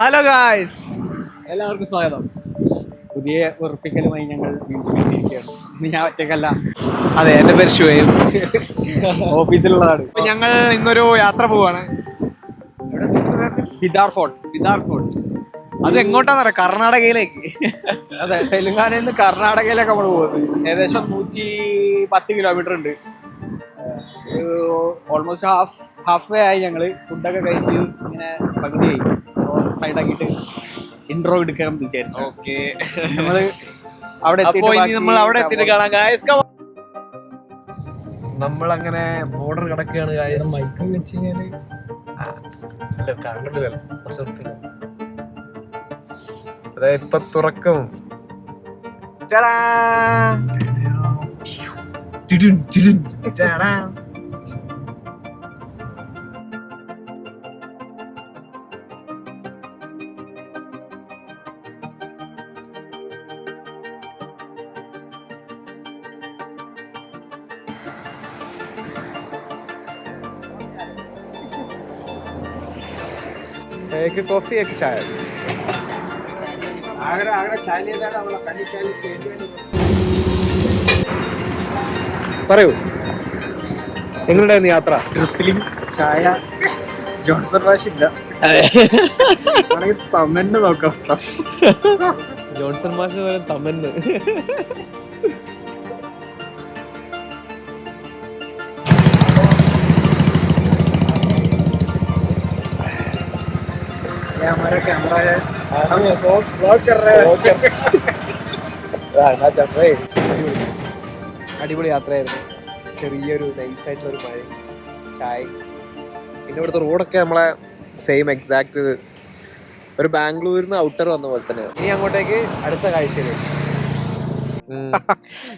Hello guys, എല്ലാവർക്കും സ്വാഗതം. പുതിയ ഉറപ്പിക്കലുമായി ഞങ്ങൾ വീണ്ടും എത്തിയിരിക്കുകയാണ്. ഇന്ന് ഞാൻ ഒറ്റക്കല്ല, അതെ, എൻ്റെ പേര് ഷുഹൈബ്. ഓഫീസിലുള്ളതാണ്. ഞങ്ങൾ ഇന്നൊരു യാത്ര പോവാണ്. എവിടെ സ്ഥലത്തിന്റെ പേര്? ബിദാർ ഫോർട്ട്. അത് എങ്ങോട്ടാന്നറിയാം? കർണാടകയിലേക്ക്. അതെ, തെലുങ്കാനയിൽ നിന്ന് കർണാടകയിലേക്ക് നമ്മൾ പോകുന്നത്. ഏകദേശം 110 കിലോമീറ്റർ ഉണ്ട്. ഓൾമോസ്റ്റ് ഹാഫ് വേ ആയി. ഞങ്ങൾ ഫുഡൊക്കെ കഴിച്ച് ഇങ്ങനെ പകുതിയായി. സൈഡാക്കിയിട്ട് ഇൻട്രോ എടുക്കണം വിചാരിച്ചു. ഓക്കെ, നമ്മള് അവിടെ എത്തിയിട്ട് കാണാം ഗായ്സ്. നമ്മളങ്ങനെ ബോർഡർ കിടക്കുകയാണ് ഗായ്സ്. മൈക്ക് വെച്ച് കഴിഞ്ഞാല് അതായത് ഇപ്പൊ തുറക്കും. एक कॉफी एक चाय. പറയൂ, എങ്ങനെയുണ്ടായിരുന്നു യാത്ര? ഡ്രിസ്ലിംഗ്, ചായ, ജോൺസൺ വാഷില്ല. തമ്മന്നെ നോക്കാം. ജോൺസൺ മാഷിന് പകരം തമന്ന്. कैमरा है, हम व्लॉग कर रहे हैं. അടിപൊളി യാത്രയായിരുന്നു. ചെറിയൊരു നൈസായിട്ടുള്ളൊരു മഴ, ചായ, പിന്നെ ഇവിടുത്തെ റോഡൊക്കെ നമ്മളെ സെയിം എക്സാക്ട് ഒരു ബാംഗ്ലൂരിൽ നിന്ന് ഔട്ടർ വന്ന പോലെ തന്നെ. ഇനി അങ്ങോട്ടേക്ക് അടുത്ത കാഴ്ചയിലേക്ക്.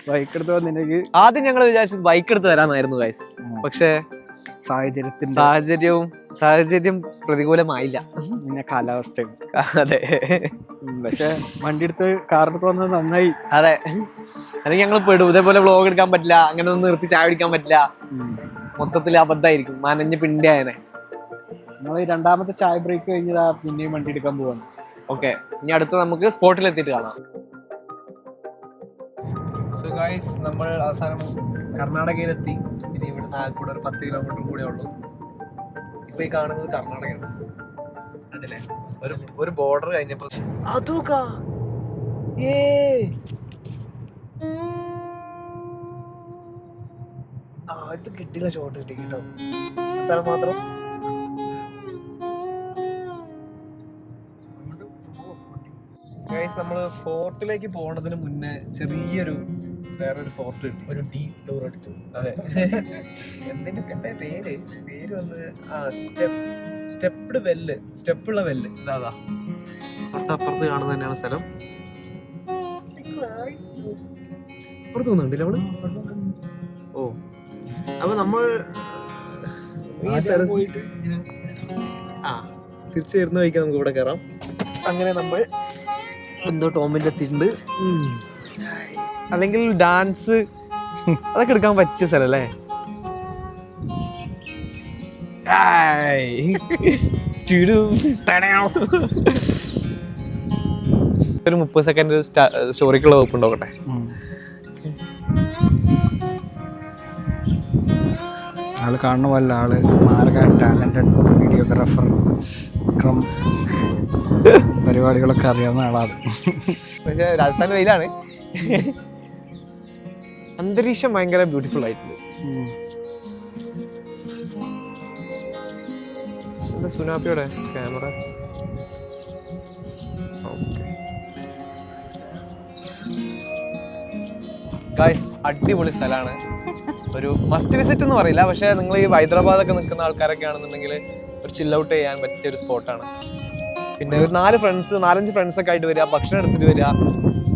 ബൈക്ക് എടുത്ത് വന്നിട്ടുണ്ടെങ്കിൽ ആദ്യം ഞങ്ങൾ വിചാരിച്ചത് ബൈക്ക് എടുത്ത് തരാന്നായിരുന്നു ഗൈസ്. പക്ഷേ സാഹചര്യം പ്രതികൂലമായില്ല. പിന്നെ കാലാവസ്ഥയും. അതെ, പക്ഷെ വണ്ടി എടുത്ത് കാറെടുത്ത് വന്നത് നന്നായി. അതെ, അല്ലെങ്കിൽ ഞങ്ങൾ പെടും. ഇതേപോലെ വ്ളോഗ് എടുക്കാൻ പറ്റില്ല, അങ്ങനെ ഒന്നും നിർത്തി ചായ പിടിക്കാൻ പറ്റില്ല. മൊത്തത്തിൽ അബദ്ധമായിരിക്കും, മനഞ്ഞ് പിണ്ടിയായനെ. നമ്മൾ രണ്ടാമത്തെ ചായ ബ്രേക്ക് കഴിഞ്ഞതാ, പിന്നെയും വണ്ടി എടുക്കാൻ പോവാണ്. ഓക്കെ, ഇനി അടുത്ത് നമുക്ക് സ്പോട്ടിൽ എത്തിയിട്ട് കാണാം. സോ ഗൈസ്, നമ്മൾ അവസാനം കർണാടകയിലെത്തി. ഇനി ഇവിടുന്ന് ആകെക്കൂടെ ഒരു 10 കിലോമീറ്റർ കൂടെ ഉള്ളൂ. ഇപ്പൊ ഈ കാണുന്നത് കർണാടകയാണ്. കണ്ടില്ലേ, ഒരു ബോർഡർ കഴിഞ്ഞപ്പോ ഇത് കിട്ടില്ല. ഷോട്ട് കിട്ടി കേട്ടോ, അവസാനം മാത്രം. ഗൈസ്, നമ്മള് ഫോർട്ടിലേക്ക് പോണതിന് മുന്നേ ചെറിയൊരു വേറൊരു ഫോർട്ട് കിട്ടി. ഒരു ഡീപ് ഡോർ എടുത്തു. അതെ, എന്താ പേര് വന്ന് സ്റ്റെപ്പുള്ള വെല്ല്. ഇതാ തൊട്ടപ്പുറത്ത് കാണുന്ന തന്നെയാണ് സ്ഥലം. അപ്പുറത്ത് തോന്നുന്നുണ്ടല്ലേ നമ്മള്. ഓ, അപ്പൊ നമ്മൾ ഈ സ്ഥലം പോയിട്ട് തിരിച്ചു വരുന്ന വഴിക്ക് നമുക്ക് ഇവിടെ കയറാം. അങ്ങനെ നമ്മൾ എന്തോ ടോമിൻ്റെ എത്തിയിട്ടുണ്ട്. അല്ലെങ്കിൽ ഡാൻസ് അതൊക്കെ എടുക്കാൻ പറ്റിയ സ്ഥലം അല്ലേ? ഒരു 30 സെക്കൻഡ് സ്റ്റോറിക്കുള്ള വകുപ്പ് ഉണ്ടോക്കട്ടെ. ആള് കാണുന്ന പോലെ ആള് മാർഗ ടാലന്റഡ് വീഡിയോഗ്രാഫർ, പരിപാടികളൊക്കെ അറിയാവുന്ന ആളാണ്. പക്ഷെ രാജസ്ഥാൻ വെയിലാണ്. അന്തരീക്ഷം ഭയങ്കര ബ്യൂട്ടിഫുൾ ആയിട്ടുണ്ട്. എന്താ സുനാപ്പിയുടെ ക്യാമറ? ഗായ്സ്, അടിപൊളി സ്ഥലമാണ്. ഒരു മസ്റ്റ് വിസിറ്റ് എന്ന് പറയില്ല, പക്ഷെ നിങ്ങൾ ഈ ഹൈദരാബാദൊക്കെ നിൽക്കുന്ന ആൾക്കാരൊക്കെ ആണെന്നുണ്ടെങ്കിൽ ഒരു ചിൽ ഔട്ട് ചെയ്യാൻ പറ്റിയ ഒരു സ്പോട്ടാണ്. പിന്നെ ഒരു 4-5 ഫ്രണ്ട്സൊക്കെ ആയിട്ട് വരിക, ഭക്ഷണം എടുത്തിട്ട് വരിക.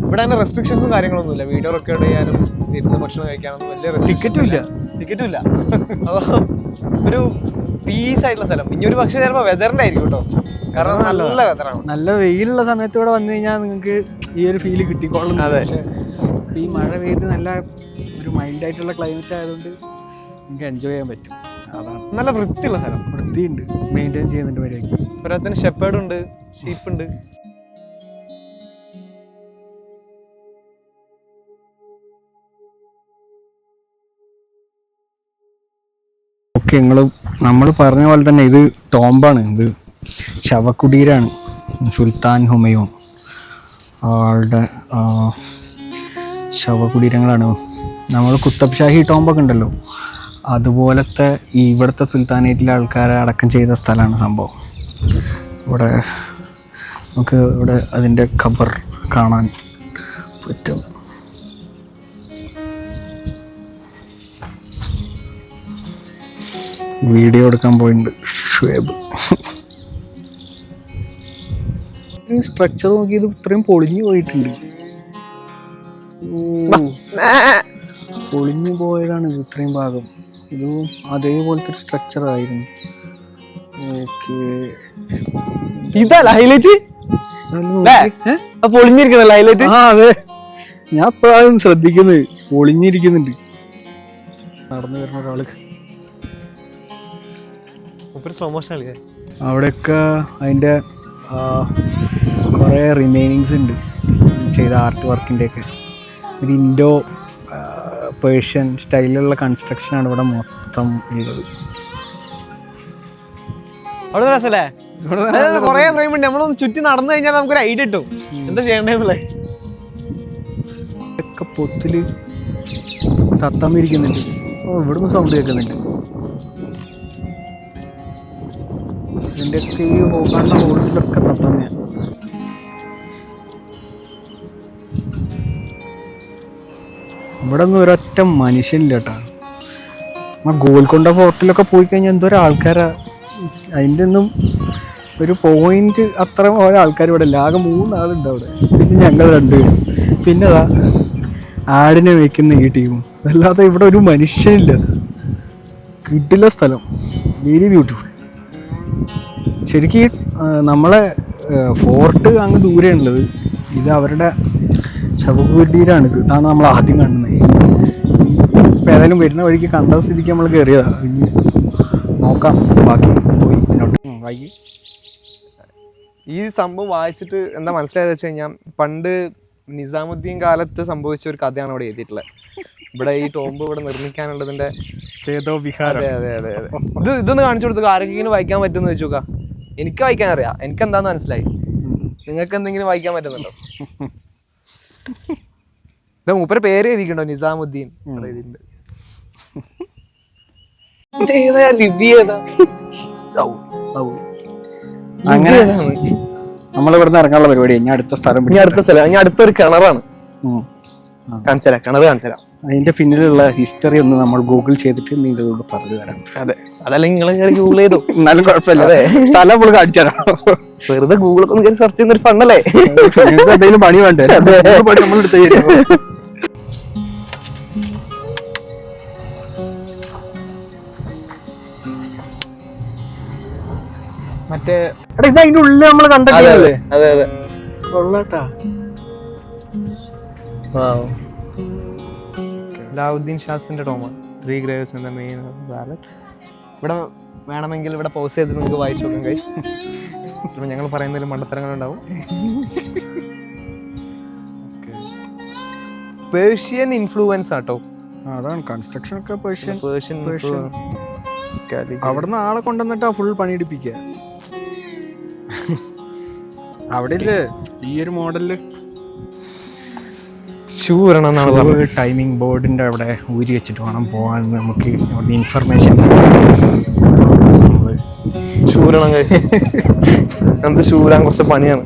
ഇവിടെ തന്നെ റെസ്ട്രിക്ഷൻസും കാര്യങ്ങളൊന്നുമില്ല. വീഡിയോ റെക്കോർഡ് ചെയ്യാനും ഇരുന്ന് ഭക്ഷണം കഴിക്കാനൊന്നും വലിയ ടിക്കറ്റും ഇല്ല. അപ്പോൾ ഒരു പീസ് ആയിട്ടുള്ള സ്ഥലം. ഇനി ഒരു പക്ഷേ ചിലപ്പോൾ വെതറിൻ്റെ ആയിരിക്കും കേട്ടോ, കാരണം നല്ല വെതറാണ്. നല്ല വെയിലുള്ള സമയത്ത് ഇവിടെ വന്നു കഴിഞ്ഞാൽ നിങ്ങൾക്ക് ഈ ഒരു ഫീല് കിട്ടിക്കോളും. അതെ, ഈ മഴ പെയ്ത് നല്ല ഒരു മൈൽഡായിട്ടുള്ള ക്ലൈമറ്റ് ആയതുകൊണ്ട് നിങ്ങൾക്ക് എൻജോയ് ചെയ്യാൻ പറ്റും. അതാണ് നല്ല വൃത്തിയുള്ള സ്ഥലം. വൃത്തിയുണ്ട്, മെയിൻറ്റെയിൻ ചെയ്യുന്നുണ്ട്. വരെ ഒരാത്തിന് ഷെപ്പേർഡ് ഉണ്ട്, ഷീപ്പ് ഉണ്ട്. ഓക്കെ, നമ്മൾ പറഞ്ഞ പോലെ തന്നെ ഇത് ടോംബാണ്, ഇത് ശവകുടീരാണ്. സുൽത്താൻ ഹുമയൂൺ ആളുടെ ശവകുടീരങ്ങളാണ്. നമ്മൾ കുത്തബ് ഷാഹി ടോംബൊക്കെ ഉണ്ടല്ലോ, അതുപോലത്തെ ഇവിടുത്തെ സുൽത്താനേറ്റിലെ ആൾക്കാരെ അടക്കം ചെയ്ത സ്ഥലമാണ് സംഭവം. ഇവിടെ നമുക്ക് ഇവിടെ അതിൻ്റെ ഖബർ കാണാൻ പറ്റും. വീഡിയോ എടുക്കാൻ പോയിട്ടുണ്ട് ഷുവേബ്. സ്ട്രക്ചർ നോക്കിയത് ഇത്രയും പൊളിഞ്ഞു പോയിട്ടുണ്ട്. പൊളിഞ്ഞു പോയതാണ് ഇത് ഇത്രയും ഭാഗം. ഇത് അതേപോലത്തെ ഒരു സ്ട്രക്ചർ ആയിരുന്നു. ഓക്കെ, ഇതല്ല ഹൈലൈറ്റ്, പൊളിഞ്ഞിരിക്കണല്ലോ ഹൈലൈറ്റ്. ആ അതെ, ഞാൻ ഇപ്പോഴാണ് ശ്രദ്ധിക്കുന്നത്, പൊളിഞ്ഞിരിക്കുന്നുണ്ട്. നടന്നു വരുന്ന ഒരാള് അവിടെയൊക്കെ അതിൻ്റെ കുറേ റിമൈനിങ്സ് ഉണ്ട് ചെയ്ത ആർട്ട് വർക്കിൻ്റെയൊക്കെ. ഒരു ഇൻഡോ പേർഷ്യൻ സ്റ്റൈലിലുള്ള കൺസ്ട്രക്ഷനാണ് ഇവിടെ മൊത്തം ഉള്ളത്. അവിടെ രസല്ലേ, കൊറേ ഫ്രെയിം ഉണ്ട്. നമ്മളൊന്ന് ചുറ്റി നടന്നു കഴിഞ്ഞാൽ നമുക്കൊരു ഐഡിയ കിട്ടും എന്താ ചെയ്യണ്ടേന്നുള്ളത്. ഒക്കെ പൊത്തില് തത്തമ്മിരിക്കുന്നുണ്ട്. ഓ, ഇവിടുന്ന് സൗണ്ട് കേൾക്കുന്നുണ്ട്. ഇതിൻ്റെയൊക്കെ ഈ കാണുന്ന ഹോൾസിലൊക്കെ തത്തമ്മയാണ്. ഇവിടെ ഒന്നും ഒരൊറ്റ മനുഷ്യനില്ല കേട്ടോ. ഗോൽക്കൊണ്ട ഫോർട്ടിലൊക്കെ പോയി കഴിഞ്ഞാൽ എന്തോരം ആൾക്കാരാ. അതിൻ്റെ ഒന്നും ഒരു പോയിന്റ് അത്ര ഓരോ ആൾക്കാർ ഇവിടെ ഇല്ല. ആകെ 3 ആളുണ്ട് അവിടെ. പിന്നെ ഞങ്ങൾ 2 പേരും, പിന്നെ അതാ ആടിനെ വയ്ക്കുന്ന ഈ ടീമും. അല്ലാതെ ഇവിടെ ഒരു മനുഷ്യനില്ല. കിട്ടില്ല സ്ഥലം, വെരി ബ്യൂട്ടിഫുൾ. ശരിക്കും നമ്മളെ ഫോർട്ട് അങ്ങ് ദൂരെയാണുള്ളത്. ഇത് അവരുടെ ശവകുടീരാണിത്. ഇതാണ് നമ്മൾ ആദ്യം കാണുന്നത്. ഇപ്പം ഏതായാലും വരുന്ന വഴിക്ക് കണ്ട സ്ഥിതിക്ക് നമ്മൾ കയറിയതാണ്. ഇനി നോക്കാം ബാക്കി പോയി മുന്നോട്ട്. വായിക്കും. ഈ സംഭവം വായിച്ചിട്ട് എന്താ മനസ്സിലായത് വെച്ച് കഴിഞ്ഞാൽ, പണ്ട് നിസാമുദ്ദീൻ കാലത്ത് സംഭവിച്ച ഒരു കഥയാണ് അവിടെ എഴുതിയിട്ടുള്ളത്. ഇവിടെ ഈ ടോംബ് ഇവിടെ നിർമ്മിക്കാനുള്ളതിന്റെ ചേതോ വിഹാരം. അതെ അതെ അതെ അതെ. ഇതൊന്ന് കാണിച്ചു കൊടുത്തു. ആരെങ്കിലും വായിക്കാൻ പറ്റുമെന്ന് വെച്ചു നോക്കാം. എനിക്ക് വായിക്കാൻ അറിയാം, എനിക്ക് എന്താന്ന് മനസ്സിലായി. നിങ്ങൾക്ക് എന്തെങ്കിലും വായിക്കാൻ പറ്റുന്നുണ്ടോ? മൂപ്പരെ പേര് എഴുതിയിട്ടുണ്ടോ? നിസാമുദ്ദീൻ എഴുതിയിട്ടുണ്ട്. അങ്ങനെ നമ്മളിവിടുന്ന് ഇറങ്ങാനുള്ള പരിപാടിയാണ്. ഞാൻ അടുത്ത സ്ഥലം, ഞാൻ അടുത്തൊരു കിണറാണ് കാണിച്ചരാം. കിണർ കാണിച്ചരാം. അതിന്റെ പിന്നിലുള്ള ഹിസ്റ്ററി ഒന്ന് നമ്മൾ ഗൂഗിൾ ചെയ്തിട്ട് നിങ്ങളോട് പറഞ്ഞു തരാം. അതെ, അതല്ലെങ്കിൽ നിങ്ങൾ ഗൂഗിൾ ചെയ്തു എന്നാലും കുഴപ്പമില്ല. സ്ഥലം നമ്മൾ കാണിച്ചു തരാം. വെറുതെ ഗൂഗിളൊക്കെ ഒന്ന് സെർച്ച് ചെയ്യുന്നൊരു ഫണ്ടല്ലേ. എന്തെങ്കിലും പണി വേണ്ടേ? പണി നമ്മൾ എടുത്ത് മറ്റേ ഇത് അതിന്റെ ഉള്ളിൽ നമ്മൾ കണ്ടിട്ടില്ലേ? അതെ അതെ, കൊള്ളാട്ടാ. Alauddin ഷാസിന്റെ ടോമാണ്. 3 graves in the main ballot. ഇവിടെ വേണമെങ്കിൽ ഇവിടെ പോസ് ചെയ്ത് നിങ്ങൾക്ക് വായിച്ചു നോക്കാം ഗൈസ്. ഇപ്പം ഞങ്ങൾ പറയുന്നതിൽ മണ്ടത്തരങ്ങളുണ്ടാവും. പേർഷ്യൻ ഇൻഫ്ലുവൻസ് ആട്ടോ. അതാണ് കൺസ്ട്രക്ഷൻ ഒക്കെ പേർഷ്യൻ. പേർഷ്യൻ അവിടുന്ന് ആളെ കൊണ്ടുവന്നിട്ടാ ഫുൾ പണിയെടുപ്പിക്കുക. അവിടെ ഇല്ലേ ഈ ഒരു മോഡലില് ഷൂ വരണം എന്നാണ് പറഞ്ഞത്. ടൈമിംഗ് ബോർഡിന്റെ അവിടെ ഊരി വെച്ചിട്ട് വേണം പോകാൻ. നമുക്ക് ഇൻഫർമേഷൻ ഷൂരണം കഴിച്ച് എന്ത് ഷൂരാൻ കുറച്ച് പണിയാണ്.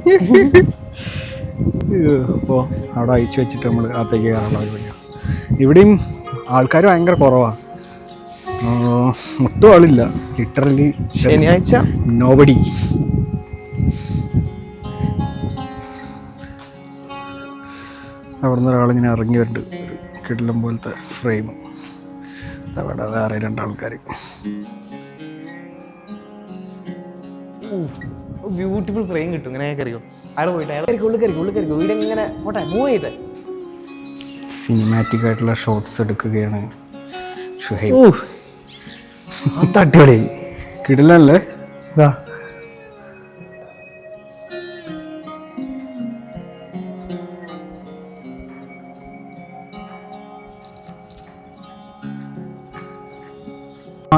അപ്പോൾ അവിടെ അയച്ചു വെച്ചിട്ട് നമ്മൾ അകത്തേക്ക് കയറാനുള്ള പരിപാടിയാണ്. ഇവിടെയും ആൾക്കാർ ഭയങ്കര കുറവാണ്. ഒട്ടും ആളില്ല. ലിറ്ററലി ശനിയാഴ്ച നോബഡി. അവിടുന്ന് ഒരാളിങ്ങനെ ഇറങ്ങി വരുന്നുണ്ട്. ഒരു കിടിലം പോലത്തെ ഫ്രെയിം. അവിടെ വേറെ 2 ആൾക്കാർ. ബ്യൂട്ടിഫുൾ ഫ്രെയിം കിട്ടും. ഇങ്ങനെ കയറിയോ അയാൾ പോയിട്ട് ഉള്ളിൽ വീട് ഇങ്ങനെ പോട്ടെ മൂവ് ചെയ്തേ. സിനിമാറ്റിക് ആയിട്ടുള്ള ഷോട്ട്സ് എടുക്കുകയാണ് ഷുഹൈബ്. അടിപൊളി കിടിലല്ലേ?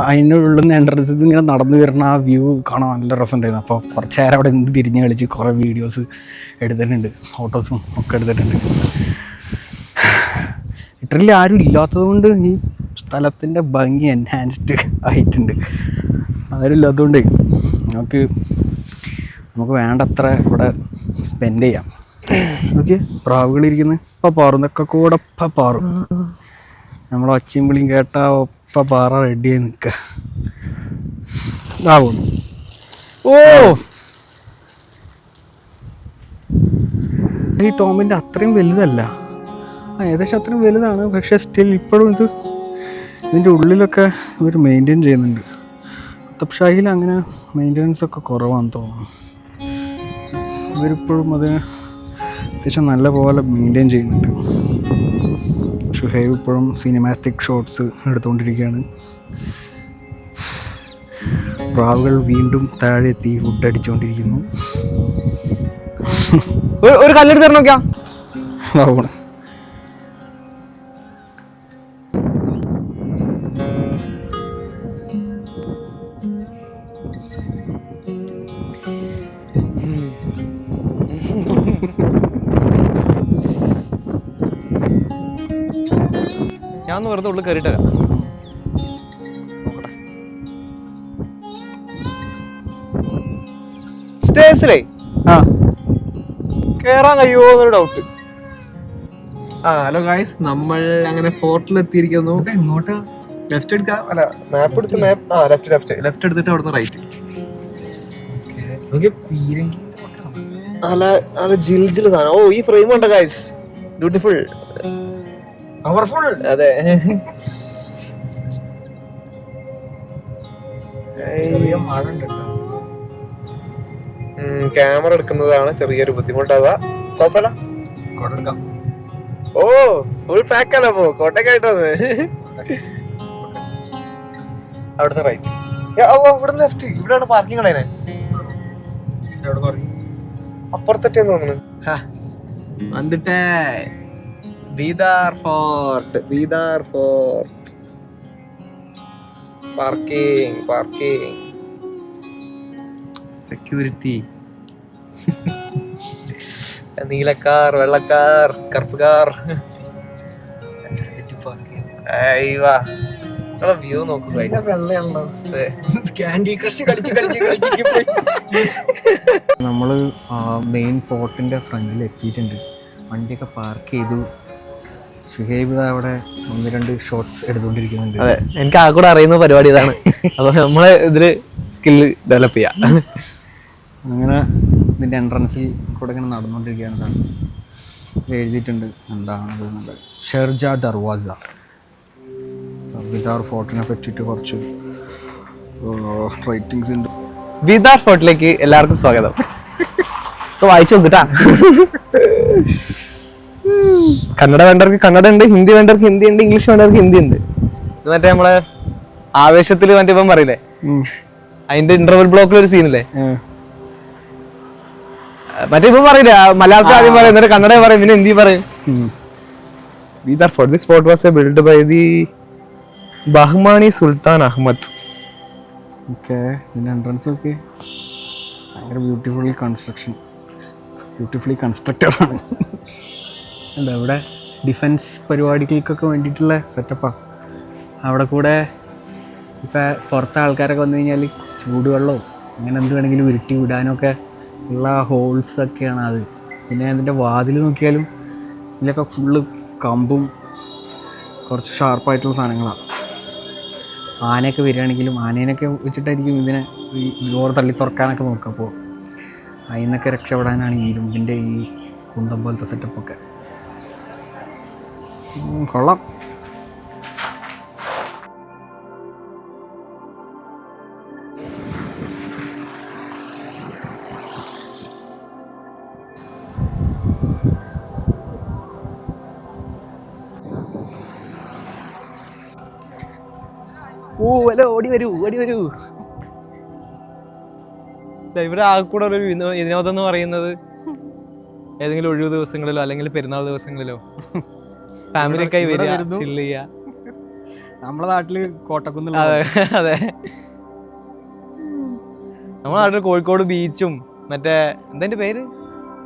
അതിൻ്റെ ഉള്ളിൽ നിന്ന് എൻട്രൻസിൽ ഇങ്ങനെ നടന്നു വരുന്ന ആ വ്യൂ കാണാൻ നല്ല രസമുണ്ടായിരുന്നു. അപ്പോൾ കുറച്ച് നേരം അവിടെ നിന്ന് തിരിഞ്ഞ് കളിച്ച് കുറേ വീഡിയോസ് എടുത്തിട്ടുണ്ട്, ഫോട്ടോസും ഒക്കെ എടുത്തിട്ടുണ്ട്. ലിറ്ററലി ആരും ഇല്ലാത്തത് കൊണ്ട് ഈ സ്ഥലത്തിൻ്റെ ഭംഗി എൻഹാൻസ്ഡ് ആയിട്ടുണ്ട്. ആരും ഇല്ലാത്തതുകൊണ്ട് നമുക്ക് വേണ്ടത്ര ഇവിടെ സ്പെൻഡ് ചെയ്യാം. നോക്കിയേ പ്രാവുകളിരിക്കുന്നത് ഇപ്പം പാറും, ഇതൊക്കെ കൂടെ ഇപ്പം പാറും. നമ്മൾ ഒച്ചയും വിളിയും കേട്ടാൽ ഒപ്പം പാറ റെഡിയായി നിൽക്കുക. ഇതാവുന്നു. ഓ ഈ ടോമിൻ്റെ അത്രയും വലുതല്ല, ഏകദേശം അത്രയും വലുതാണ്. പക്ഷേ സ്റ്റിൽ ഇപ്പോഴും ഇതിൻ്റെ ഉള്ളിലൊക്കെ ഇവർ മെയിൻറ്റെയിൻ ചെയ്യുന്നുണ്ട്. കുത്തബ്ഷാഹിയിൽ അങ്ങനെ മെയിൻ്റെനൻസ് ഒക്കെ കുറവാണെന്ന് തോന്നുന്നു. ഇവരിപ്പോഴും അത് അത്യാവശ്യം നല്ല പോലെ മെയിൻറ്റെയിൻ ചെയ്യുന്നുണ്ട്. ഷുഹൈബ് ഇപ്പോഴും സിനിമാറ്റിക് ഷോട്ട്സ് എടുത്തുകൊണ്ടിരിക്കുകയാണ്. പ്രാവുകൾ വീണ്ടും താഴെ എത്തി ഫുഡ് അടിച്ചുകൊണ്ടിരിക്കുന്നു. ഒരു കല്ലെടുത്ത് തരണം നോക്കിയാ ആവണം. ഞാൻ ഒന്ന് വെറുതെ ഉള്ളിൽ കയറിയിട്ട് വരാം. സ്റ്റേഴ്സിലേ കേറാൻ കഴിയുമോ എന്നൊരു ഡൗട്ട്. ഹലോ ഗായ്സ്, നമ്മൾ അങ്ങനെ ഫോർട്ടിൽ എത്തിയിരിക്കുന്നു. ഇങ്ങോട്ടാ ലെഫ്റ്റ് എടുക്കാം, അല്ല മാപ്പ് എടുത്ത് ലെഫ്റ്റ് എടുത്തിട്ട് അവിടുന്ന് റൈറ്റ്. നല്ല ജിൽ സാധനം. ഓ ഈ ഫ്രെയിം ഉണ്ട് ഗായ്സ്, ബ്യൂട്ടിഫുൾ, പവർഫുൾ. അതെ, ക്യാമറ എടുക്കുന്നതാണ് ചെറിയൊരു ബുദ്ധിമുട്ടാവുക. കുഴപ്പമില്ല, ഓ ഫുൾ പാക്കല്ല. പോ കോട്ടയ്ക്കായിട്ട് വന്ന് അവിടുന്ന് റൈറ്റ്, ഇവിടുന്ന് ലെഫ്റ്റ്. ഇവിടെയാണ് പാർക്കിംഗ് കളയാൻ. അപ്പുറത്തെറ്റേന്ന് തോന്നുന്നു. വന്നിട്ടേ ബീദാർ ഫോർട്ട്, പാർക്കിംഗ് സെക്യൂരിറ്റി. നീലക്കാർ, വെള്ളക്കാർ, കറുപ്പുകാർ. വ്യൂ നോക്കുക. നമ്മള് മെയിൻ ഫോർട്ടിന്റെ ഫ്രണ്ടിൽ എത്തിയിട്ടുണ്ട്. വണ്ടിയൊക്കെ പാർക്ക് ചെയ്തു. ഷുഹൈബ് അവിടെ 1-2 ഷോട്ട്സ് എടുത്തുകൊണ്ടിരിക്കുന്നുണ്ട്. അതെ, എനിക്ക് ആ കൂടെ അറിയുന്ന പരിപാടി ഇതാണ്. അപ്പൊ നമ്മള് ഇതില് സ്കില്ല് ഡെവലപ്പ് ചെയ്യാം. അങ്ങനെ ഇതിൻ്റെ എൻട്രൻസിൽ കൂടെ ഇങ്ങനെ നടന്നുകൊണ്ടിരിക്കുകയാണ്. എഴുതിയിട്ടുണ്ട് എന്താണത് എന്നുള്ളത്. ഷെർജ ദർവാസ. ബിദാർ ഫോർട്ടിനെ പറ്റിയിട്ട് കുറച്ച് റൈറ്റിങ്സ് ഉണ്ട്. ബീദാർ ഫോർട്ടിലേക്ക് എല്ലാവർക്കും സ്വാഗതം. വായിച്ചു നോക്കിട്ടാ. കന്നഡ വേണ്ടവർക്ക് കന്നഡ ഉണ്ട്, ഹിന്ദി വേണ്ടവർക്ക് ഹിന്ദി ഉണ്ട്, ഇംഗ്ലീഷ് വേണ്ടവർക്ക് ഹിന്ദി ഉണ്ട്. ഇത് മറ്റേ നമ്മളെ ആവേശത്തില് മറ്റേ ഇപ്പം പറയില്ലേ, അതിന്റെ ഇന്റർവെൽ ബ്ലോക്കിൽ ഒരു സീനില്ലേ, മറ്റേ ഇപ്പം പറയില്ല മലയാളത്തിൽ ആദ്യം പറയും, എന്നിട്ട് കന്നഡ പറയും, പിന്നെ ഹിന്ദി പറയും. Bidar fort, this fort was build by the Bahmani Sultan Ahmad. Okay, ഇതിൻ്റെ എൻട്രൻസ് ഒക്കെ ഭയങ്കര ബ്യൂട്ടിഫുള്ളി കൺസ്ട്രക്റ്റഡ് ആണ്. എന്താ ഇവിടെ ഡിഫൻസ് പരിപാടികൾക്കൊക്കെ വേണ്ടിയിട്ടുള്ള സെറ്റപ്പാണ്. അവിടെ കൂടെ ഇപ്പം പുറത്തെ ആൾക്കാരൊക്കെ വന്നു കഴിഞ്ഞാൽ ചൂടുവെള്ളവും അങ്ങനെ എന്ത് വേണമെങ്കിലും ഉരുട്ടി വിടാനൊക്കെ ഉള്ള ഹോൾസൊക്കെയാണ് അത്. പിന്നെ അതിൻ്റെ വാതിൽ നോക്കിയാലും ഇതിലൊക്കെ ഫുള്ള് കമ്പും കുറച്ച് ഷാർപ്പായിട്ടുള്ള സാധനങ്ങളാണ്. ആനയൊക്കെ വരികയാണെങ്കിലും ആനേനൊക്കെ വെച്ചിട്ടായിരിക്കും ഇതിനെ ഈ ഡോർ തള്ളി തുറക്കാനൊക്കെ നോക്കുക. അപ്പോൾ അതിൽ നിന്നൊക്കെ രക്ഷപ്പെടാനാണ് ഈ ഇരുമ്പിൻ്റെ ഈ കുന്തം പോലത്തെ സെറ്റപ്പൊക്കെ. കൊള്ളാം. ഓ അല്ല, ഓടി വരൂ. ഇവിടെ ആകെ കൂടെ ഒരു വിനോദം എന്ന് പറയുന്നത് ഏതെങ്കിലും ഒഴിവു ദിവസങ്ങളിലോ അല്ലെങ്കിൽ പെരുന്നാൾ ദിവസങ്ങളിലോ ഫാമിലിയൊക്കെ വരിക, ചില്ല് ചെയ്യുക. നമ്മളെ നാട്ടില് കോട്ടക്കുന്നിൽ. അതെ അതെ, നമ്മുടെ നാട്ടിൽ കോഴിക്കോട് ബീച്ചും മറ്റേ എന്താ പേര്,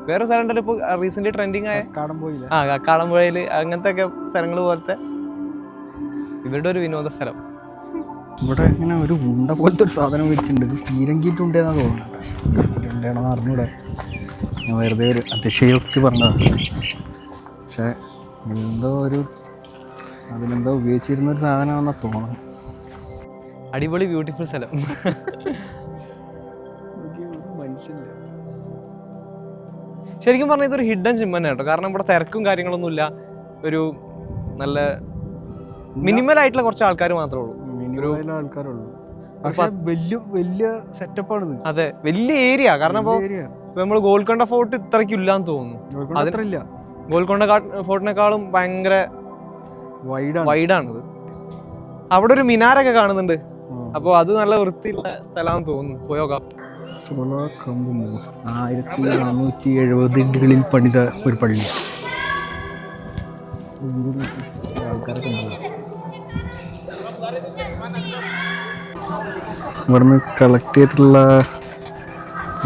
വേറെ സ്ഥലം ഉണ്ടല്ലോ ഇപ്പൊ റീസെന്റ് ട്രെൻഡിങ് ആയ പോയില്ല. കക്കാടംപുഴയില്, അങ്ങനത്തെ ഒക്കെ സ്ഥലങ്ങൾ പോലത്തെ ഇവരുടെ ഒരു വിനോദ സ്ഥലം. ഇവിടെ ഇങ്ങനെ ഒരു ഉണ്ട പോലത്തെ ഒരു സാധനം വെച്ചിട്ടുണ്ട്. ഇത് പീരങ്കിട്ടുണ്ടെന്നാ തോന്നുന്നുണ്ട്, ഉണ്ടേണെന്ന് അറിഞ്ഞൂടെ. ഞാൻ വെറുതെ ഒരു അതിശയോക്തി പറഞ്ഞതാണ്. പക്ഷെ എന്തോ ഒരു അതിനെന്തോ ഉപയോഗിച്ചിരുന്നൊരു സാധനമാണെന്നാ തോന്നുന്നു. അടിപൊളി ബ്യൂട്ടിഫുൾ സ്ഥലം. മനുഷ്യല്ല. ശരിക്കും പറഞ്ഞാൽ ഇതൊരു ഹിഡൻ ജിം തന്നെ കേട്ടോ. കാരണം ഇവിടെ തിരക്കും കാര്യങ്ങളൊന്നുമില്ല. ഒരു നല്ല മിനിമൽ ആയിട്ടുള്ള കുറച്ച് ആൾക്കാർ മാത്രമേ ഉള്ളൂ. ആൾക്കാരുള്ളൂ. പക്ഷെ വലിയ സെറ്റപ്പാണ്. അതെ, വലിയ ഏരിയ. കാരണം ഇപ്പൊ നമ്മൾ ഗോൽക്കൊണ്ട ഫോർട്ട് ഇത്രയ്ക്ക് ഇല്ലാന്ന് തോന്നുന്നു. ഗോൽക്കൊണ്ട ഫോർട്ടിനേക്കാളും ഭയങ്കര വൈഡാണിത്. അവിടെ ഒരു മിനാരൊക്കെ കാണുന്നുണ്ട്. അപ്പൊ അത് നല്ല വൃത്തിയുള്ള സ്ഥലമാണെന്ന് തോന്നുന്നു. പോയോക്കാം. 1470കളിൽ പണിത ഒരു പള്ളി. ആൾക്കാരൊക്കെ ഇവിടുന്ന് കളക്ട് ചെയ്തിട്ടുള്ള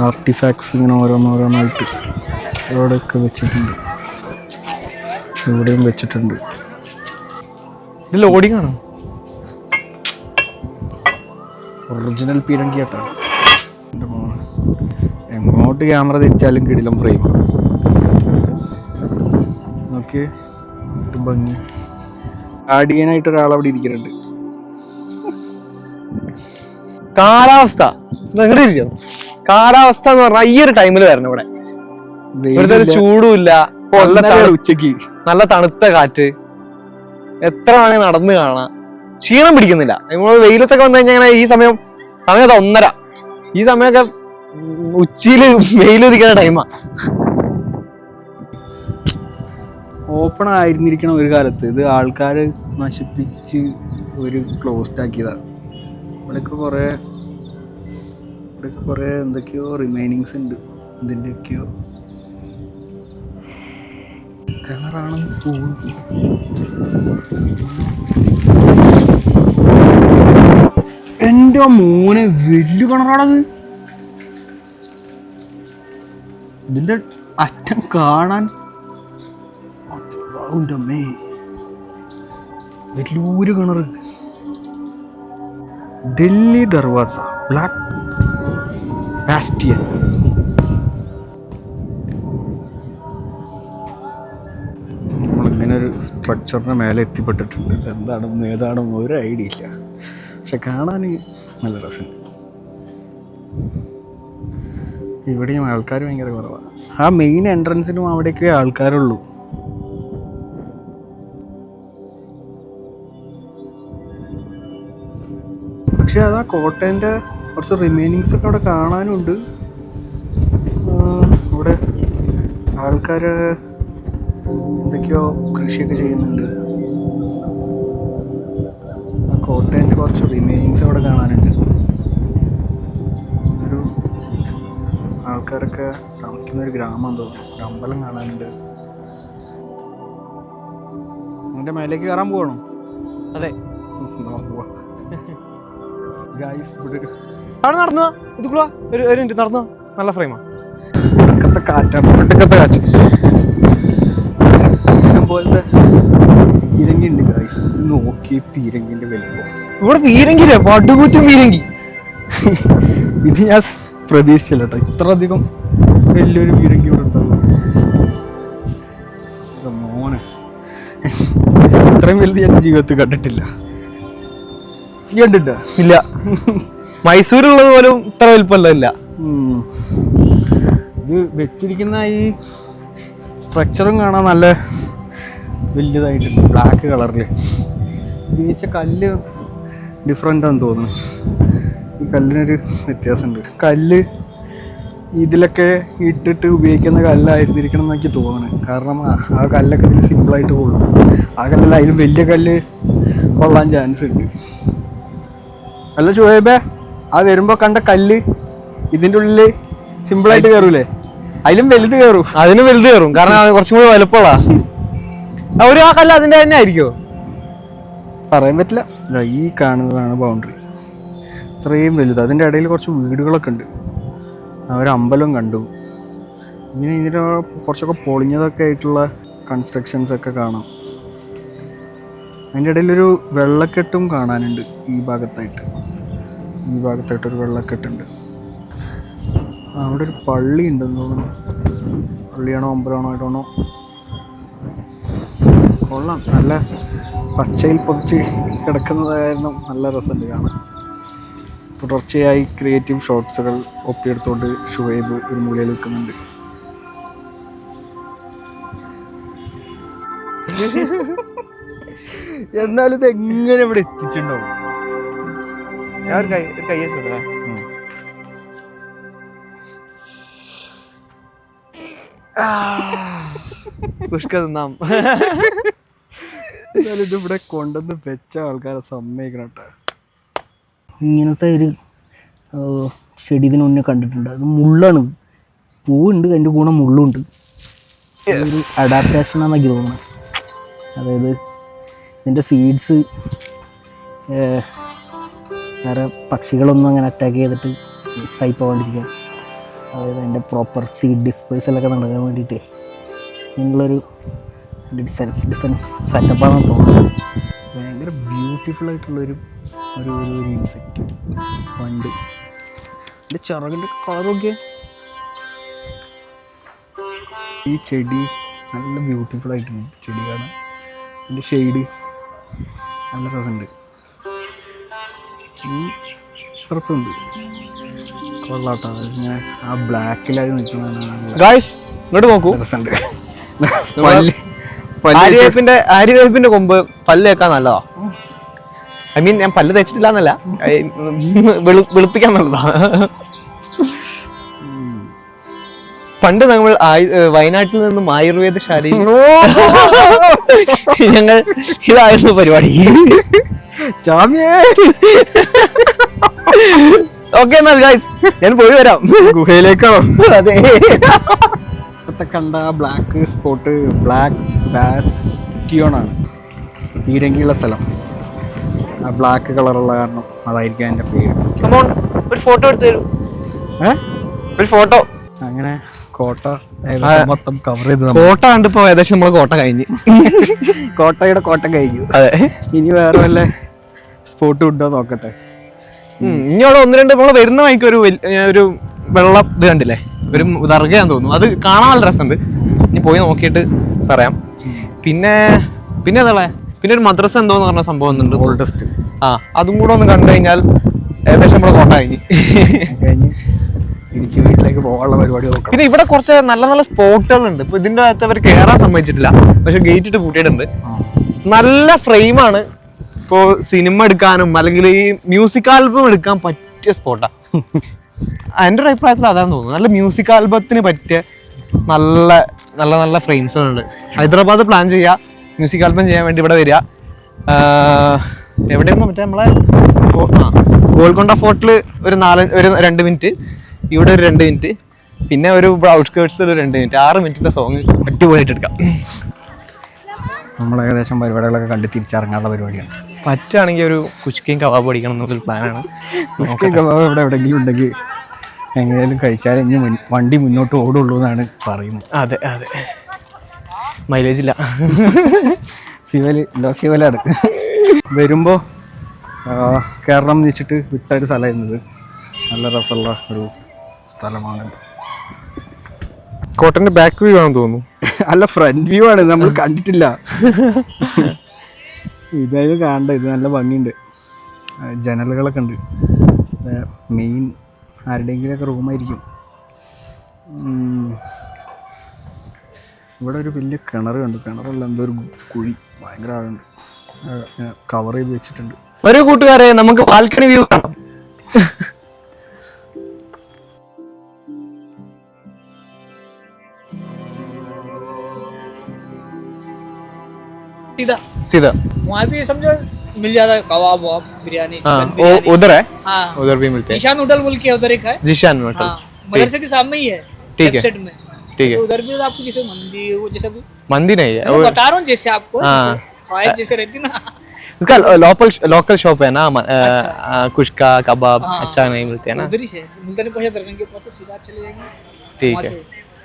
ആർട്ടിഫാക്ട്സ് ഇങ്ങനെ ഓരോന്നോരോന്നായിട്ട് ഇവിടെയൊക്കെ വെച്ചിട്ടുണ്ട്. ഇവിടെയും വെച്ചിട്ടുണ്ട്. ഇത് ലോഡിംഗ് ആണോ? ഒറിജിനൽ പീരങ്കി കേട്ടോ. എൻ്റെ മോനെ, എങ്ങോട്ട് ക്യാമറ തിരിച്ചാലും കിടിലം ഫ്രെയിം. നോക്കി ഒരു ഭംഗി. ഗാർഡിയനായിട്ട് ഒരാളവിടെ ഇരിക്കുന്നുണ്ട്. കാലാവസ്ഥ കാലാവസ്ഥ എന്ന് പറഞ്ഞാൽ ഈ ഒരു ടൈമിൽ വരണം ഇവിടെ. ഇവിടുത്തെ ഒരു ചൂടും ഇല്ല. ഉച്ചക്ക് നല്ല തണുത്ത കാറ്റ്, എത്ര വേണമെങ്കിൽ നടന്ന് കാണാം. ക്ഷീണം പിടിക്കുന്നില്ല. നമ്മൾ വെയിലത്തൊക്കെ വന്നു കഴിഞ്ഞാൽ ഈ സമയം 1:30, ഈ സമയമൊക്കെ ഉച്ചയില് വെയിൽ ഉദിക്കുന്ന ടൈമാ. ഓപ്പൺ ആയിരുന്നിരിക്കണം ഒരു കാലത്ത്. ഇത് ആൾക്കാർ നശിപ്പിച്ച് ഒരു ക്ലോസ്ഡ് ആക്കിയതാണ്. ഇവിടെയൊക്കെ കുറേ എന്തൊക്കെയോ റിമൈനിങ്സ് ഉണ്ട്. ഇതിൻ്റെയൊക്കെയോ കിണറാണെന്ന് തോന്നുന്നു. എൻ്റെ മോനെ, വലിയ കിണറാണത്. ഇതിൻ്റെ അറ്റം കാണാൻ അമ്മേ, വലിയൊരു കിണറ്. ഡൽഹി ദർവാസ, ബ്ലാക്ക് ബാസ്റ്റിയൻ. നമ്മളിങ്ങനെ ഒരു സ്ട്രക്ചറിന് മേലെ എത്തിപ്പെട്ടിട്ടുണ്ട്. എന്താണെന്നും ഏതാണെന്നും ഒരു ഐഡിയ ഇല്ല. പക്ഷെ കാണാൻ നല്ല രസമുണ്ട്. ഇവിടെയും ആൾക്കാർ ഭയങ്കര കുറവാണ്. ആ മെയിൻ എൻട്രൻസിനും അവിടേക്കേ ആൾക്കാരുള്ളൂ. പക്ഷെ അതാ കോട്ടേൻ്റെ കുറച്ച് റിമൈനിങ്സ് ഒക്കെ അവിടെ കാണാനുണ്ട്. ഇവിടെ ആൾക്കാർ എന്തൊക്കെയോ കൃഷിയൊക്കെ ചെയ്യുന്നുണ്ട്. ആ കോട്ടേൻ്റെ കുറച്ച് റിമൈനിങ്സ് അവിടെ കാണാനുണ്ട്. ഒരു ആൾക്കാരൊക്കെ താമസിക്കുന്ന ഒരു ഗ്രാമം തോന്നുന്നു. ഒരു അമ്പലം കാണാനുണ്ട്. അതിൻ്റെ മേലേക്ക് കയറാൻ പോകണം. അതെ, ഗായ്സ്, ഇവിടെ അവിടെ നടന്നോ, ഇത് കൂടാ ഒരു മിനിറ്റ് നടന്നോ. നല്ല ഫ്രെയിമാ. കാറ്റാണ് കാറ്റ് പോലത്തെ പീരങ്കി ഉണ്ട് ഗായ്സ്. നോക്കി പീരങ്കിന്റെ വലിപ്പം. ഇവിടെ പീരങ്കില്ലേ, പടുകൂറ്റം പീരങ്കി. ഇത് ഞാൻ പ്രതീക്ഷിച്ചില്ല കേട്ടോ, ഇത്ര അധികം വലിയൊരു പീരങ്കി ഇവിടെ ഉണ്ടാവും. മോനെ, ഇത്രയും വലുത് ഞാൻ ജീവിതത്തിൽ കണ്ടിട്ടില്ല. കണ്ടിട്ടാ ഇല്ല. മൈസൂരുള്ളത് പോലും ഇത്ര വലുപ്പമല്ല. ഇല്ല, ഇത് വെച്ചിരിക്കുന്ന ഈ സ്ട്രക്ചറും കാണാൻ നല്ല വലുതായിട്ടുണ്ട്. ബ്ലാക്ക് കളറിൽ ഉപയോഗിച്ച കല്ല് ഡിഫറെൻ്റ് ആണെന്ന് തോന്നുന്നു. ഈ കല്ലിനൊരു വ്യത്യാസമുണ്ട്. കല്ല് ഇതിലൊക്കെ ഇട്ടിട്ട് ഉപയോഗിക്കുന്ന കല്ലായിരുന്നിരിക്കണം എന്നൊക്കെ തോന്നുന്നു. കാരണം ആ കല്ലൊക്കെ ഇതിൽ സിമ്പിളായിട്ട് കൊള്ളും. ആ കല്ലല്ല, അതിലും വലിയ കല്ല് കൊള്ളാൻ ചാൻസ് ഉണ്ട്. അല്ല ഷുഹൈബേ, ആ വരുമ്പോൾ കണ്ട കല്ല് ഇതിൻ്റെ ഉള്ളിൽ സിമ്പിളായിട്ട് കയറൂലേ? അതിലും വലുത് കയറും. അതിനും വലുത് കയറും. കാരണം അത് കുറച്ചും കൂടി വലുപ്പമുള്ള ഒരു ആ കല്ല് അതിൻ്റെ തന്നെ ആയിരിക്കുമോ? പറയാൻ പറ്റില്ല. ഈ കാണുന്നതാണ് ബൗണ്ടറി. ഇത്രയും വലുത്. അതിൻ്റെ ഇടയിൽ കുറച്ച് വീടുകളൊക്കെ ഉണ്ട്. ഒരമ്പലം കണ്ടു. ഇങ്ങനെ ഇതിൻ്റെ കുറച്ചൊക്കെ പൊളിഞ്ഞതൊക്കെ ആയിട്ടുള്ള കൺസ്ട്രക്ഷൻസ് ഒക്കെ കാണാം. അതിൻ്റെ ഇടയിലൊരു വെള്ളക്കെട്ടും കാണാനുണ്ട്. ഈ ഭാഗത്തായിട്ടൊരു വെള്ളക്കെട്ടുണ്ട്. അവിടെ ഒരു പള്ളി ഉണ്ടെന്ന് തോന്നുന്നു. പള്ളിയാണോ അമ്പലമാണോ ആയിട്ടാണോ. കൊള്ളാം. നല്ല പച്ചയിൽ പൊതിച്ച് കിടക്കുന്നതായിരുന്നു. നല്ല രസമുണ്ട് കാണാൻ. തുടർച്ചയായി ക്രിയേറ്റീവ് ഷോട്ട്സുകൾ ഒപ്പിയെടുത്തുകൊണ്ട് ഷുഹൈബ് ഒരു മൂലയിൽ നിൽക്കുന്നുണ്ട്. എന്നാലും ഇത് എങ്ങനെ ഇവിടെ എത്തിച്ചിട്ടുണ്ടാവും? ഞാൻ ഒരു കൈ വെച്ചോട്ടെ. പുഷ്ക തിന്നാം. എന്നാലും ഇത് ഇവിടെ കൊണ്ടുവന്ന് വെച്ച ആൾക്കാരെ സമ്മതിക്കണം കേട്ടോ. ഇങ്ങനത്തെ ഒരു ചെടി ഇതിന് മുന്നേ കണ്ടിട്ടുണ്ട്. അത് മുള്ളാണ്. പൂവുണ്ട്, അതിൻ്റെ കൂടെ മുള്ളുണ്ട്. ഒരു അഡാപ്റ്റേഷൻ ആണെന്നൊക്കെ തോന്നുന്നത്. അതായത് ഇതിൻ്റെ സീഡ്സ് വേറെ പക്ഷികളൊന്നും അങ്ങനെ അറ്റാക്ക് ചെയ്തിട്ട് മിസ്സായി പോകാണ്ടിരിക്കുക. അതായത് അതിൻ്റെ പ്രോപ്പർ സീഡ് ഡിസ്പേഴ്സലൊക്കെ നടക്കാൻ വേണ്ടിയിട്ട് നിങ്ങളൊരു സെൽഫ് ഡിഫെൻസ് സെറ്റപ്പാണെന്ന് തോന്നുന്നത്. ഭയങ്കര ബ്യൂട്ടിഫുള്ളായിട്ടുള്ളൊരു ഒരു ഇൻസെക്റ്റ് വണ്ട്. എൻ്റെ ചിറകിൻ്റെ കളറൊക്കെ. ഈ ചെടി നല്ല ബ്യൂട്ടിഫുള്ളായിട്ടുണ്ട്. ചെടി കാണാൻ അതിൻ്റെ ഷെയ്ഡ് നല്ല രസമുണ്ട്. പുറത്തുണ്ട് കൊള്ളാട്ടോ. ഇങ്ങനെ ആ ബ്ലാക്കിലായി നിൽക്കുന്നതാണ്. ഗായ്സ് ഇങ്ങോട്ട് നോക്കൂ. രസമുണ്ട്. ആര്യവേപ്പിന്റെ കൊമ്പ് പല്ല് തേക്കാൻ നല്ലതാ. ഐ മീൻ ഞാൻ പല്ല് തേച്ചിട്ടില്ല എന്നല്ല, വെളുപ്പിക്കാൻ നല്ലതാ. പണ്ട് നമ്മൾ വയനാട്ടിൽ നിന്നും ആയുർവേദ ശാലയിൽ ഞങ്ങൾ ഇതായിരുന്നു പരിപാടി. ഓക്കെ എന്നാൽ ഗൈസ് ഞാൻ പോയി വരാം ഗുഹയിലേക്കാണോ. അതെ, ഇപ്പത്തെ കണ്ട ബ്ലാക്ക് സ്പോട്ട് ബ്ലാക്ക് ബാസ്റ്റിയോൺ ആണ്. പീരങ്കിയുള്ള സ്ഥലം. ആ ബ്ലാക്ക് കളറുള്ള കാരണം അതായിരിക്കും എൻ്റെ പേര്. ഒരു ഫോട്ടോ എടുത്തു തരൂ. ഒരു ഫോട്ടോ. അങ്ങനെ കോട്ട മൊത്തം കവർ ചെയ്ത്. കോട്ട കണ്ടിപ്പോ ഏകദേശം നമ്മള് കോട്ട കഴിഞ്ഞ്. കോട്ടയുടെ കോട്ട കഴിഞ്ഞു. അതെ, ഇനി വേറെ വല്ല സ്പോട്ട് ഉണ്ടോ നോക്കട്ടെ. ഇനിയോടെ ഒന്ന് രണ്ട് നമ്മള് വരുന്ന വഴിക്ക് ഒരു വെള്ളം ഇത് കണ്ടില്ലേ, ഒരു ദർഗയാന്ന് തോന്നുന്നു. അത് കാണാൻ നല്ല രസമുണ്ട്. ഇനി പോയി നോക്കിയിട്ട് പറയാം. പിന്നെ അതല്ലേ, പിന്നെ ഒരു മദ്രസ എന്തോന്ന് പറഞ്ഞ സംഭവം ഒന്നുണ്ട്, ഓൾഡസ്റ്റ്. അതും കൂടെ ഒന്ന് കണ്ടു കഴിഞ്ഞാൽ ഏകദേശം നമ്മള് കോട്ട കഴിഞ്ഞ് തിരിച്ച് വീട്ടിലേക്ക് പോകാനുള്ള പരിപാടി നോക്കാം. പിന്നെ ഇവിടെ കുറച്ച് നല്ല നല്ല സ്പോട്ടുകളുണ്ട്. ഇപ്പൊ ഇതിന്റെ അകത്ത് അവർ കയറാൻ സമ്മതിച്ചിട്ടില്ല, പക്ഷെ ഗേറ്റ് ഇട്ട് പൂട്ടിയിട്ടുണ്ട്. നല്ല ഫ്രെയിമാണ്. ഇപ്പോ സിനിമ എടുക്കാനും അല്ലെങ്കിൽ ഈ മ്യൂസിക് ആൽബം എടുക്കാൻ പറ്റിയ സ്പോട്ടാ. എൻ്റെ ഒരു അഭിപ്രായത്തിൽ അതാന്ന് തോന്നുന്നു. നല്ല മ്യൂസിക് ആൽബത്തിന് പറ്റിയ നല്ല നല്ല നല്ല ഫ്രെയിംസുകളുണ്ട്. ഹൈദരാബാദ് പ്ലാൻ ചെയ്യുക, മ്യൂസിക് ആൽബം ചെയ്യാൻ വേണ്ടി ഇവിടെ വരിക. എവിടെയായിരുന്നു മറ്റേ നമ്മളെ ഗോൽക്കൊണ്ട ഫോർട്ടിൽ ഒരു 2 മിനിറ്റ്, ഇവിടെ ഒരു 2 മിനിറ്റ്, പിന്നെ ഒരു ഔട്ട്സ്കേർട്സിൽ ഒരു 2 മിനിറ്റ്, 6 മിനിറ്റിന്റെ സോങ് അടിപൊളിയായിട്ട് എടുക്കാം. നമ്മൾ ഏകദേശം പരിപാടികളൊക്കെ കണ്ട് തിരിച്ചിറങ്ങാനുള്ള പരിപാടിയാണ്. പറ്റുകയാണെങ്കിൽ ഒരു കുച്ചിക്കയും കബാബ് അടിക്കണം എന്നൊരു പ്ലാനാണ്. കബാബ് ഇവിടെ എവിടെയെങ്കിലും ഉണ്ടെങ്കിൽ എങ്ങനെയാലും കഴിച്ചാൽ ഇനി വണ്ടി മുന്നോട്ട് ഓടുള്ളൂ എന്നാണ് പറയുന്നത്. അതെ അതെ, മൈലേജ് ഇല്ല, ലോ ഫ്യൂവലാണ്. വരുമ്പോൾ കേരളം എന്ന് വെച്ചിട്ട് വിട്ടൊരു സ്ഥലമായിരുന്നത്. നല്ല രസമുള്ള ഒരു സ്ഥലമാണ്. കോട്ടന്റെ ബാക്ക് വ്യൂ ആണെന്ന് തോന്നുന്നു. അല്ല, ഫ്രണ്ട് വ്യൂ ആണ്, നമ്മൾ കണ്ടിട്ടില്ല. ഇതായത് കാണണ്ട. ഇത് നല്ല ഭംഗിയുണ്ട്. ജനലുകളൊക്കെ ഉണ്ട്. മെയിൻ ആരുടെയെങ്കിലുമൊക്കെ റൂമായിരിക്കും. ഇവിടെ ഒരു വലിയ കിണർ കണ്ടു. കിണറല്ല, എന്തോ ഒരു കുഴി, ഭയങ്കര ആഴുണ്ട്. കവർ ചെയ്ത് വെച്ചിട്ടുണ്ട്. ഒരു കൂട്ടുകാരെ, നമുക്ക് ബാൽക്കണി വ്യൂ കാണാം. सीधा वहाँ भी समझो मिल जाता है कबाब वबाब बिरयानी उधर है। उधर भी मिलते हैं। जीशान होटल बोल के उधर एक है। जीशान होटल मदरसे के सामने ही है। ठीक है, में ठीक है। उधर भी आपको जैसे मंदी वो जैसे भी मंदी नहीं है, बता रहा हूँ जैसे आपको ख्वाहिश जैसे रहती ना। इसका लोकल शॉप है ना, कुश्का कबाब अच्छा नहीं मिलते हैं ना। उधर ही से मुल्तानी पोहा दरगाह के पास से सीधा चले जाएंगे। ठीक वहाँ है, से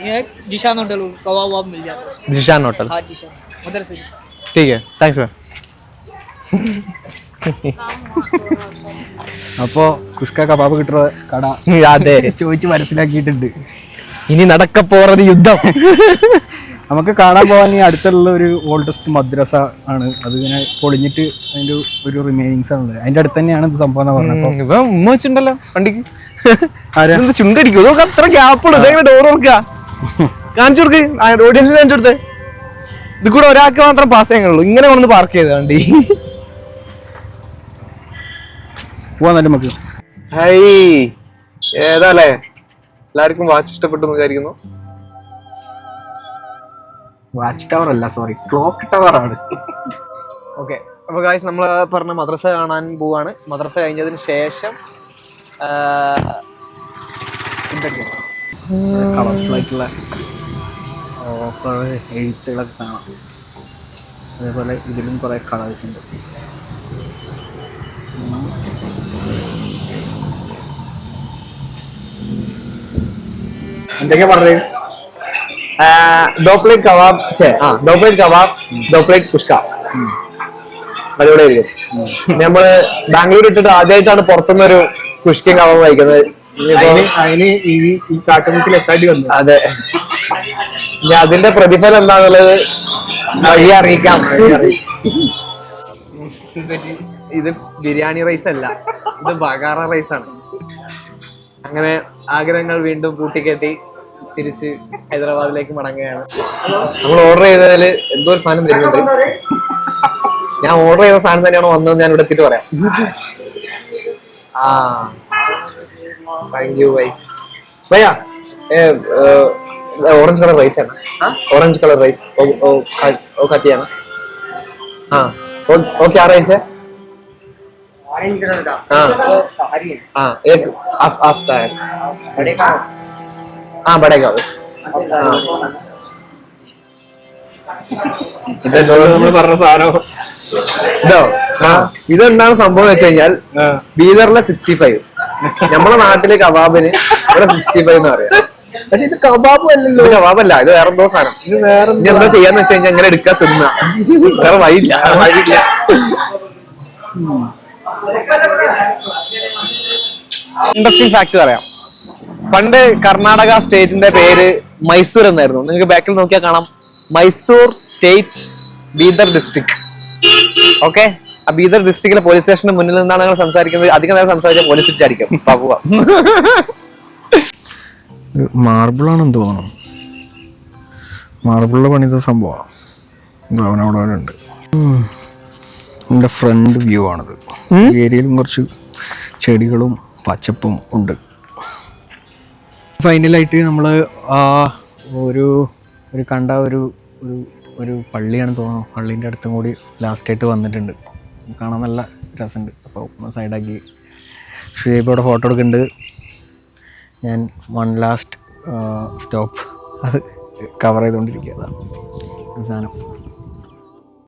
ये जिशान होटल कबाब वबाब मिल जाता है। जिशान होटल। हाँ जिशान उधर से जिशान। ठीक है, താങ്ക്സ് മാം. അപ്പോൾ കുഷ്ക കബാബ് കിട്ടുന്ന കട അതെ, ചോദിച്ച് മനസ്സിലാക്കിയിട്ടുണ്ട്. ഇനി നടക്ക പോறது യുദ്ധം. നമുക്ക് കാണാൻ പോകാൻ ഈ അടുത്തുള്ള ഒരു ഓൾഡസ്റ്റ് മദ്രസ ആണ്. അതിങ്ങനെ പൊളിഞ്ഞിട്ട് അതിൻ്റെ ഒരു റിമൈനിങ്സ് ആണ്. അതിൻ്റെ അടുത്ത് തന്നെയാണ് ഇത് സംഭവം എന്ന് പറഞ്ഞപ്പോൾ ഇപ്പൊ ഉമ്മ വെച്ചിട്ടുണ്ടല്ലോ വണ്ടിക്ക്. ആരാ? ചുണ്ടടിക്കും, ഇതൊക്കെ അത്ര ഗ്യാപ്പ് ഉള്ളു. ഇതെങ്ങനെ ഡോർ കൊടുക്കുക? കാണിച്ചു കൊടുക്ക്, ഓഡിയൻസിന് കാണിച്ചു കൊടുത്തേ. ഇത് കൂടെ ഒരാൾക്ക് മാത്രം പാസ് ചെയ്യാനുള്ളൂ. ഇങ്ങനെ വന്ന് പാർക്ക് ചെയ്ത വണ്ടി. പോവാന്നല്ലേ നമുക്ക്. ഹൈ, ഏതാല്ലേ എല്ലാവർക്കും വാച്ച് ഇഷ്ടപ്പെട്ടു എന്ന് വിചാരിക്കുന്നു. വാച്ച് ടവർ അല്ല, സോറി, ക്ലോക്ക് ടവർ ആണ്. ഓക്കെ, അപ്പൊ ഗായ്സ് നമ്മൾ പറഞ്ഞ മദ്രസ കാണാൻ പോവാണ്. മദ്രസ കഴിഞ്ഞതിന് ശേഷം കളർഫുൾ ആയിട്ടുള്ള കുറെ എഴുത്തുകളൊക്കെ കാണാം. അതേപോലെ ഇതിലും കുറെ കളേഴ്സ് ഉണ്ട്. എന്തൊക്കെയാ പറഞ്ഞത്? दो प्लेट कबाब, दो प्लेट कबाब, दो प्लेट कुश्का. അടിപൊളിയായിരിക്കും. നമ്മള് ബാംഗ്ലൂർ ഇട്ടിട്ട് ആദ്യമായിട്ടാണ് പുറത്തുനിന്നൊരു കുഷ്കയും കബാബ് കഴിക്കുന്നത്. അതിന് ഈ കാട്ടുമുക്കിൽ എത്താണ്ടി വന്നു. അതെ, ഇനി അതിന്റെ പ്രതിഫലം എന്താന്നുള്ളത് വഴി അറിയിക്കാം. ഇത് ബിരിയാണി റൈസ് അല്ല, ഇത് ബഗാറ റൈസ് ആണ്. അങ്ങനെ ആഗ്രഹങ്ങൾ വീണ്ടും കൂട്ടിക്കെട്ടി തിരിച്ച് ഹൈദരാബാദിലേക്ക് മടങ്ങുകയാണ്. നമ്മൾ ഓർഡർ ചെയ്തതിൽ എന്തോ ഒരു സാധനം വരുന്നുണ്ട്. ഞാൻ ഓർഡർ ചെയ്ത സാധനം തന്നെയാണോ വന്നതെന്ന് ഞാൻ ഇവിടെ എത്തിയിട്ട് പറയാം. Thank you bye. भैया ऑरेंज कलर राइस है ना, ऑरेंज कलर राइस वो खाती है ना? हाँ, वो क्या राइस है? ऑरेंज कलर का हाँ, एक हाफ का है. बड़े का हाँ, बढ़ेगा बस. നമ്മൾ പറഞ്ഞ സാധനം ഇതോ, ഇതെന്താണ് സംഭവം വെച്ച് കഴിഞ്ഞാൽ, ബീദറിലെ 65, നമ്മളെ നാട്ടില് കബാബിന് ഇവിടെ 65 എന്ന് പറയാം. പക്ഷെ ഇത് കബാബ് അല്ലല്ലോ. ഇത് കബാബല്ല, ഇത് വേറെ എന്തോ സാധനം. ഇത് വേറെ ഇനി എന്താ ചെയ്യാന്ന് വെച്ച് കഴിഞ്ഞാൽ ഇങ്ങനെ എടുക്കാ തിന്ന, വേറെ വഴിയില്ല. ഇൻട്രസ്റ്റിംഗ് ഫാക്ട് പറയാം. പണ്ട് കർണാടക സ്റ്റേറ്റിന്റെ പേര് മൈസൂർ എന്നായിരുന്നു. നിങ്ങൾക്ക് ബാക്കിൽ നോക്കിയാൽ കാണാം, Mysore state Bidar district. Okay, ആ ബീദർ ഡിസ്ട്രിക്റ്റിലെ പോലീസ് സ്റ്റേഷന് മുന്നിൽ നിന്നാണ് ഞങ്ങൾ സംസാരിക്കുന്നത്. അധികം നേരം സംസാരിച്ചാൽ പോലീസ് വിചാരിക്കും പാപ്പുവ. മാർബിളാണെന്ന് തോന്നുന്നു. മാർബിളിൽ പണിത സംഭവമാണ്. അവനവിടെ ഉണ്ട്. എൻ്റെ ഫ്രണ്ട് വ്യൂ ആണിത്. ഈ ഏരിയയിലും കുറച്ച് ചെടികളും പച്ചപ്പും ഉണ്ട്. ഫൈനലായിട്ട് നമ്മൾ ഒരു കണ്ട ഒരു പള്ളിയാണ് തോന്നുന്നു. പള്ളീൻ്റെ അടുത്തും കൂടി ലാസ്റ്റായിട്ട് വന്നിട്ടുണ്ട്. കാണാൻ നല്ല രസമുണ്ട്. അപ്പോൾ സൈഡാക്കി ഷുഹൈബ് ഫോട്ടോ എടുക്കുന്നുണ്ട്. ഞാൻ വൺ ലാസ്റ്റ് സ്റ്റോപ്പ് അത് കവർ ചെയ്തുകൊണ്ടിരിക്കുക. അതാണ് സാധനം.